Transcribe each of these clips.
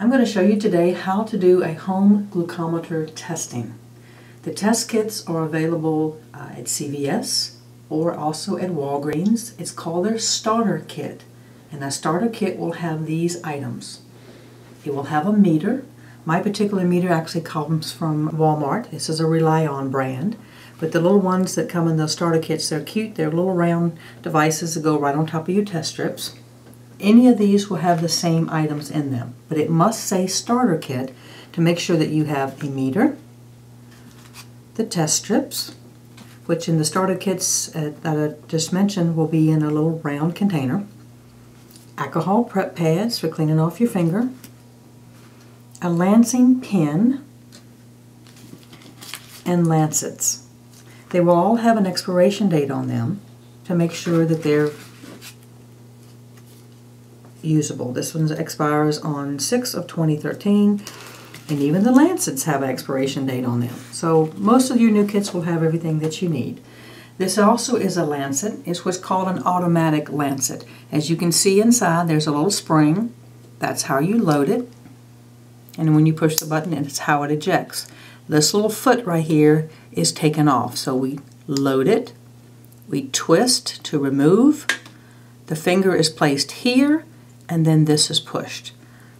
I'm going to show you today how to do a home glucometer testing. The test kits are available at CVS or also at Walgreens. It's called their starter kit, and that starter kit will have these items. It will have a meter. My particular meter actually comes from Walmart. This is a Rely On brand. But the little ones that come in those starter kits, they're cute. They're little round devices that go right on top of your test strips. Any of these will have the same items in them, but it must say starter kit to make sure that you have a meter, the test strips, which in the starter kits that I just mentioned will be in a little round container, alcohol prep pads for cleaning off your finger, a lancing pin, and lancets. They will all have an expiration date on them to make sure that they're usable. This one expires on 6/2013, and even the lancets have an expiration date on them. So most of your new kits will have everything that you need. This also is a lancet. It's what's called an automatic lancet. As you can see inside, there's a little spring. That's how you load it. And when you push the button, it's how it ejects. This little foot right here is taken off. So we load it, we twist to remove, the finger is placed here, and then this is pushed,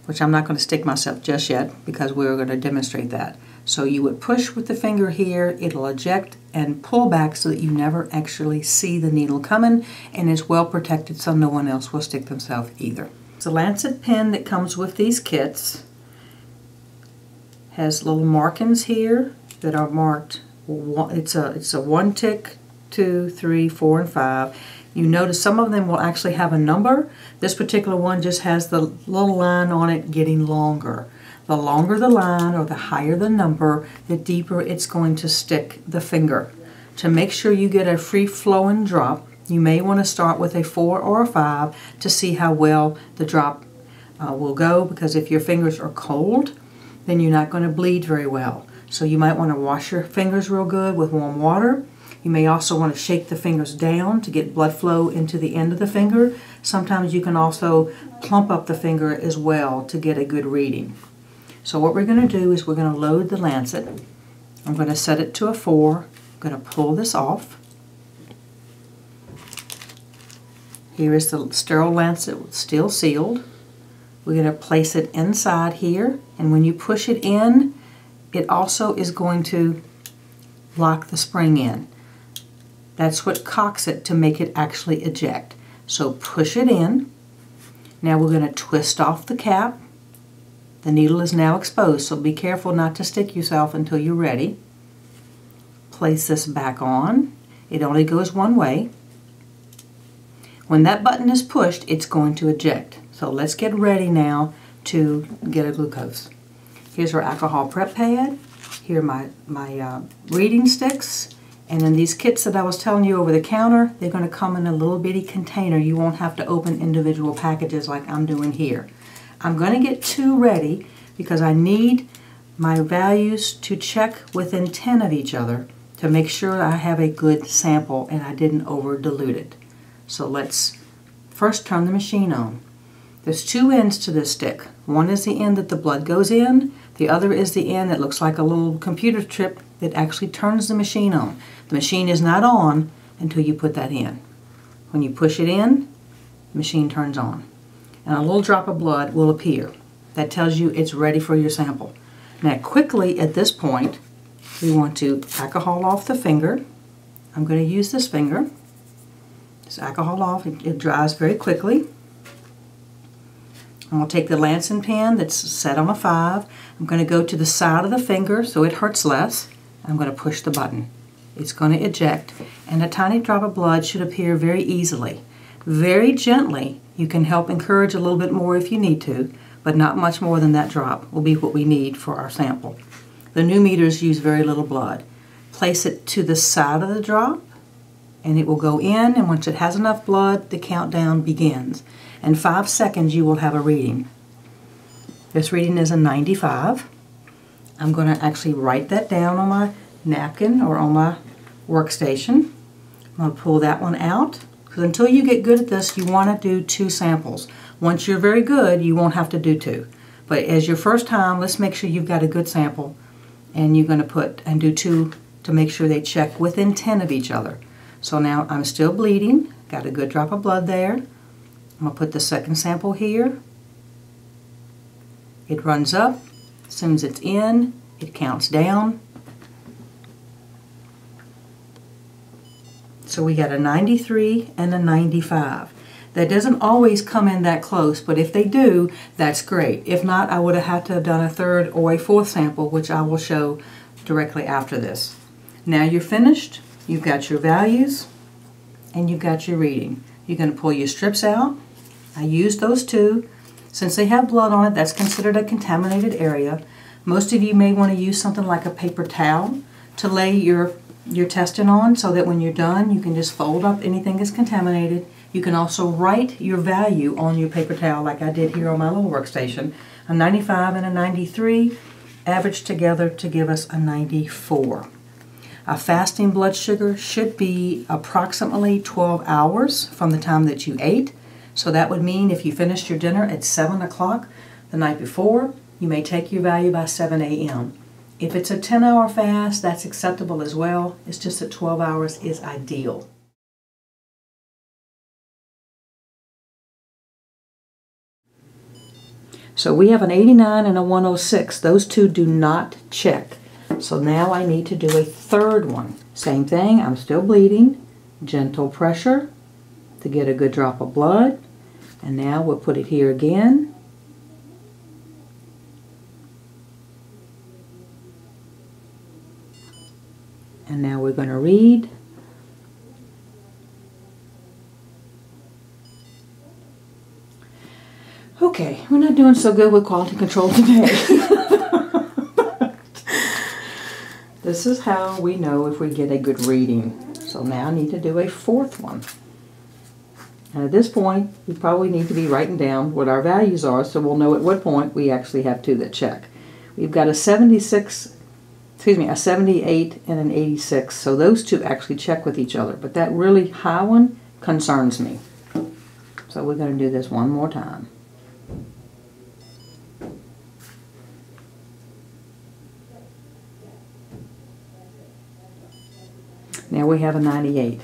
which I'm not going to stick myself just yet because we're going to demonstrate that. So you would push with the finger here, it'll eject and pull back so that you never actually see the needle coming, and is well protected so no one else will stick themselves either. The lancet pin that comes with these kits has little markings here that are marked. It's a 1 tick, 2, 3, 4, and 5. You notice some of them will actually have a number. This particular one just has the little line on it getting longer. The longer the line or the higher the number, the deeper it's going to stick the finger. To make sure you get a free-flowing drop, you may want to start with a 4 or a 5 to see how well the drop will go, because if your fingers are cold, then you're not going to bleed very well. So you might want to wash your fingers real good with warm water. You may also want to shake the fingers down to get blood flow into the end of the finger. Sometimes you can also plump up the finger as well to get a good reading. So what we're going to do is we're going to load the lancet. I'm going to set it to a 4. I'm going to pull this off. Here is the sterile lancet, still sealed. We're going to place it inside here, and when you push it in, it also is going to lock the spring in. That's what cocks it to make it actually eject. So push it in. Now we're going to twist off the cap. The needle is now exposed, so be careful not to stick yourself until you're ready. Place this back on. It only goes one way. When that button is pushed, it's going to eject. So let's get ready now to get a glucose. Here's our alcohol prep pad. Here are my reading sticks. And in these kits that I was telling you over the counter, they're going to come in a little bitty container. You won't have to open individual packages like I'm doing here. I'm going to get 2 ready because I need my values to check within 10 of each other to make sure I have a good sample and I didn't over dilute it. So let's first turn the machine on. There's 2 ends to this stick. One is the end that the blood goes in. The other is the end that looks like a little computer chip that actually turns the machine on. The machine is not on until you put that in. When you push it in, the machine turns on. And a little drop of blood will appear. That tells you it's ready for your sample. Now quickly at this point, we want to alcohol off the finger. I'm going to use this finger. Just alcohol off. It dries very quickly. I'm going to take the lancing pin that's set on a 5. I'm going to go to the side of the finger so it hurts less. I'm going to push the button. It's going to eject, and a tiny drop of blood should appear very easily. Very gently, you can help encourage a little bit more if you need to, but not much more than that drop will be what we need for our sample. The new meters use very little blood. Place it to the side of the drop, and it will go in, and once it has enough blood, the countdown begins. In 5 seconds, you will have a reading. This reading is a 95. I'm going to actually write that down on my napkin or on my workstation. I'm going to pull that one out, because until you get good at this, you want to do 2 samples. Once you're very good, you won't have to do 2. But as your first time, let's make sure you've got a good sample, and you're going to put and do 2 to make sure they check within 10 of each other. So now I'm still bleeding, got a good drop of blood there. I'm going to put the second sample here. It runs up. As soon as it's in, it counts down. So we got a 93 and a 95. That doesn't always come in that close, but if they do, that's great. If not, I would have had to have done a 3rd or a 4th sample, which I will show directly after this. Now you're finished. You've got your values and you've got your reading. You're going to pull your strips out. I used those 2. Since they have blood on it, that's considered a contaminated area. Most of you may want to use something like a paper towel to lay your testing on, so that when you're done, you can just fold up anything that's contaminated. You can also write your value on your paper towel like I did here on my little workstation. A 95 and a 93 averaged together to give us a 94. A fasting blood sugar should be approximately 12 hours from the time that you ate. So that would mean if you finished your dinner at 7 o'clock the night before, you may take your value by 7 a.m. If it's a 10-hour fast, that's acceptable as well. It's just that 12 hours is ideal. So we have an 89 and a 106. Those 2 do not check. So now I need to do a 3rd one. Same thing, I'm still bleeding. Gentle pressure to get a good drop of blood. And now we'll put it here again. And now we're going to read. Okay, we're not doing so good with quality control today. This is how we know if we get a good reading. So now I need to do a 4th one. And at this point, we probably need to be writing down what our values are so we'll know at what point we actually have 2 that check. We've got a 78 and an 86, so those 2 actually check with each other. But that really high one concerns me. So we're going to do this one more time. Now we have a 98.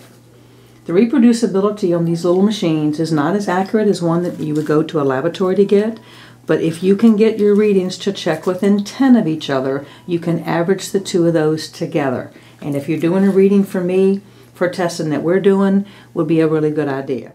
The reproducibility on these little machines is not as accurate as one that you would go to a laboratory to get, but if you can get your readings to check within 10 of each other, you can average the 2 of those together. And if you're doing a reading for me, for testing that we're doing, would be a really good idea.